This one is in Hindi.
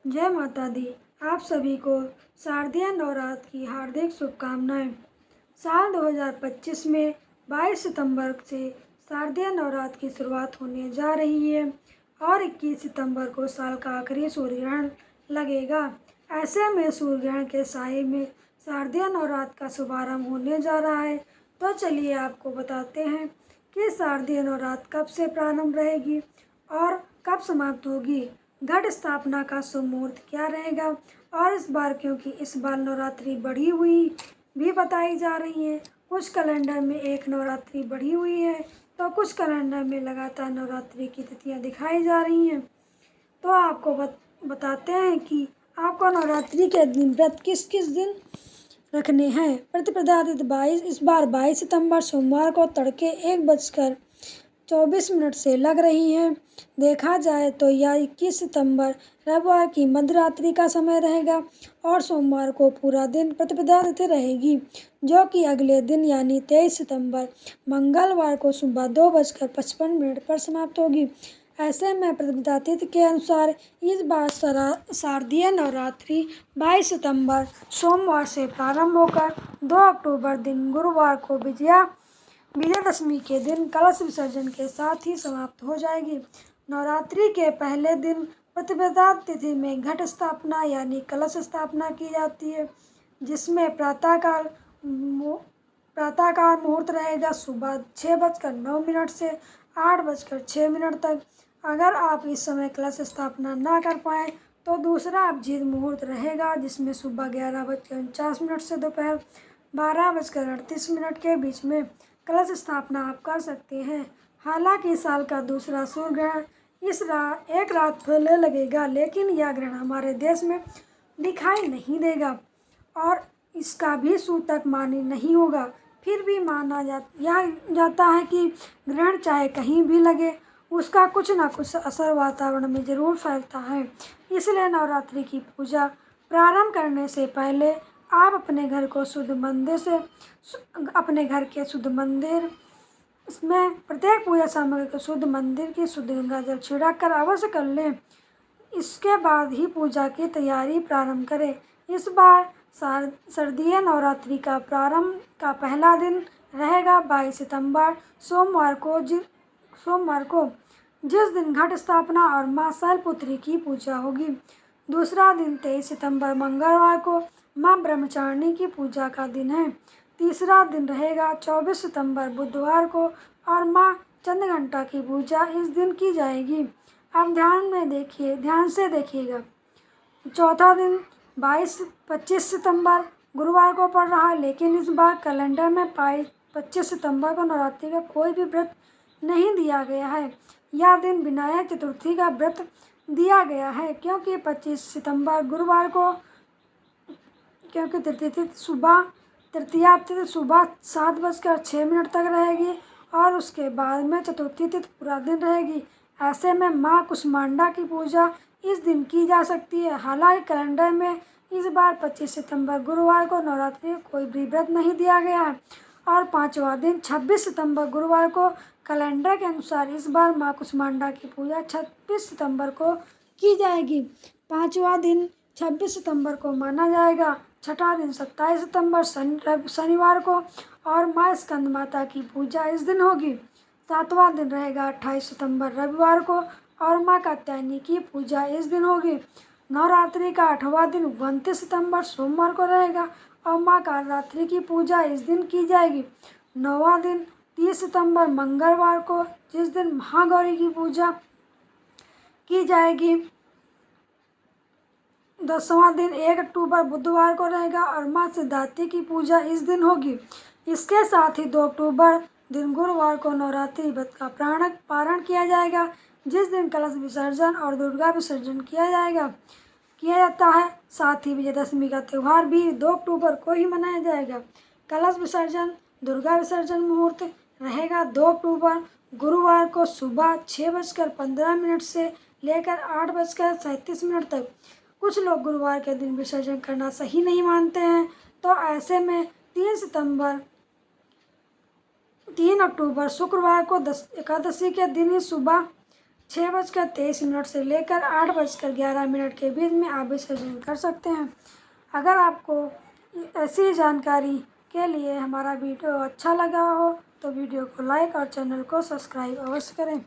जय माता दी। आप सभी को शारदीय नवरात्र की हार्दिक शुभकामनाएं। साल 2025 में 22 सितंबर से शारदीय नवरात्र की शुरुआत होने जा रही है और 21 सितंबर को साल का आखिरी सूर्य ग्रहण लगेगा। ऐसे में सूर्य ग्रहण के साए में शारदीय नवरात्र का शुभारंभ होने जा रहा है। तो चलिए आपको बताते हैं कि शारदीय नवरात्र कब से प्रारंभ रहेगी और कब समाप्त होगी। घट स्थापना का शुभ मुहूर्त क्या रहेगा और इस बार, क्योंकि इस बार नवरात्रि बढ़ी हुई भी बताई जा रही है। कुछ कैलेंडर में एक नवरात्रि बढ़ी हुई है तो कुछ कैलेंडर में लगातार नवरात्रि की तिथियां दिखाई जा रही हैं। तो आपको बताते हैं कि आपको नवरात्रि के दिन व्रत किस किस दिन रखने हैं। प्रतिपदा तिथि 22 इस बार 22 सितंबर सोमवार को तड़के 1:24 से लग रही है। देखा जाए तो यह 21 सितंबर रविवार की मध्यरात्रि का समय रहेगा और सोमवार को पूरा दिन प्रतिपदा तिथि रहेगी, जो कि अगले दिन यानी 23 सितंबर मंगलवार को सुबह 2:55 पर समाप्त होगी। ऐसे में प्रतिपदा तिथि के अनुसार इस बार शारदीय नवरात्रि 22 सितंबर सोमवार से प्रारंभ होकर 2 अक्टूबर दिन गुरुवार को विजयादशमी के दिन कलश विसर्जन के साथ ही समाप्त हो जाएगी। नवरात्रि के पहले दिन प्रतिपदा तिथि में घट स्थापना यानी कलश स्थापना की जाती है, जिसमें प्रातःकाल मुहूर्त रहेगा सुबह 6:09 से 8:06 तक। अगर आप इस समय कलश स्थापना ना कर पाएँ तो दूसरा अभिजीत मुहूर्त रहेगा, जिसमें सुबह 11:49 से दोपहर 12:38 के बीच में कलश स्थापना आप कर सकते हैं। हालांकि साल का दूसरा सूर्य ग्रहण एक रात पहले लगेगा, लेकिन यह ग्रहण हमारे देश में दिखाई नहीं देगा और इसका भी सूतक मान्य नहीं होगा। फिर भी माना जाता है कि ग्रहण चाहे कहीं भी लगे, उसका कुछ ना कुछ असर वातावरण में जरूर फैलता है। इसलिए नवरात्रि की पूजा प्रारंभ करने से पहले आप अपने घर के शुद्ध मंदिर इसमें प्रत्येक पूजा सामग्री को शुद्ध मंदिर की शुद्ध गंगा जल छिड़क कर अवश्य कर लें। इसके बाद ही पूजा की तैयारी प्रारंभ करें। इस बार शारदीय नवरात्रि का प्रारंभ का पहला दिन रहेगा 22 सितंबर सोमवार को, जिस दिन घट स्थापना और मां शैलपुत्री की पूजा होगी। दूसरा दिन 23 सितंबर मंगलवार को मां ब्रह्मचारिणी की पूजा का दिन है। तीसरा दिन रहेगा 24 सितंबर बुधवार को और मां चंद्रघंटा की पूजा इस दिन की जाएगी। अब ध्यान से देखिएगा। चौथा दिन 25 सितंबर गुरुवार को पड़ रहा है, लेकिन इस बार कैलेंडर में 25 सितंबर को नवरात्रि का कोई भी व्रत नहीं दिया गया है। यह दिन विनायक चतुर्थी का व्रत दिया गया है, क्योंकि 25 सितंबर गुरुवार को तृतीया तिथि सुबह 7:06 तक रहेगी और उसके बाद में चतुर्थी तिथि पूरा दिन रहेगी। ऐसे में मां कुष्मांडा की पूजा इस दिन की जा सकती है। हालांकि कैलेंडर में इस बार 25 सितंबर गुरुवार को नवरात्रि का कोई भी व्रत नहीं दिया गया है और पांचवा दिन 26 सितंबर गुरुवार को कैलेंडर के अनुसार इस बार मां कुष्मांडा की पूजा 26 सितंबर को की जाएगी। पांचवा दिन 26 सितंबर को माना जाएगा। छठा दिन 27 सितंबर शनिवार को और मां स्कंद माता की पूजा इस दिन होगी। सातवां दिन रहेगा 28 सितंबर रविवार को और मां कात्यायनी की पूजा इस दिन होगी। नवरात्रि का 8वां दिन 29 सितंबर सोमवार को रहेगा और मां कालरात्रि की पूजा इस दिन की जाएगी। 9वां दिन 30 सितंबर मंगलवार को, जिस दिन महागौरी की पूजा की जाएगी। 10वां दिन 1 अक्टूबर बुधवार को रहेगा और मां सिद्धिदात्री की पूजा इस दिन होगी। इसके साथ ही 2 अक्टूबर दिन गुरुवार को नवरात्रि व्रत का पारण किया जाएगा, जिस दिन कलश विसर्जन और दुर्गा विसर्जन किया जाता है। साथ ही विजयादशमी का त्यौहार भी 2 अक्टूबर को ही मनाया जाएगा। कलश विसर्जन दुर्गा विसर्जन मुहूर्त रहेगा 2 अक्टूबर गुरुवार को सुबह 6:15 से लेकर 8:37 तक। कुछ लोग गुरुवार के दिन विसर्जन करना सही नहीं मानते हैं, तो ऐसे में 3 अक्टूबर शुक्रवार को एकादशी के दिन ही सुबह 6:23 से लेकर 8:11 के बीच में आप इसे यूज़ कर सकते हैं। अगर आपको ऐसी जानकारी के लिए हमारा वीडियो अच्छा लगा हो तो वीडियो को लाइक और चैनल को सब्सक्राइब अवश्य करें।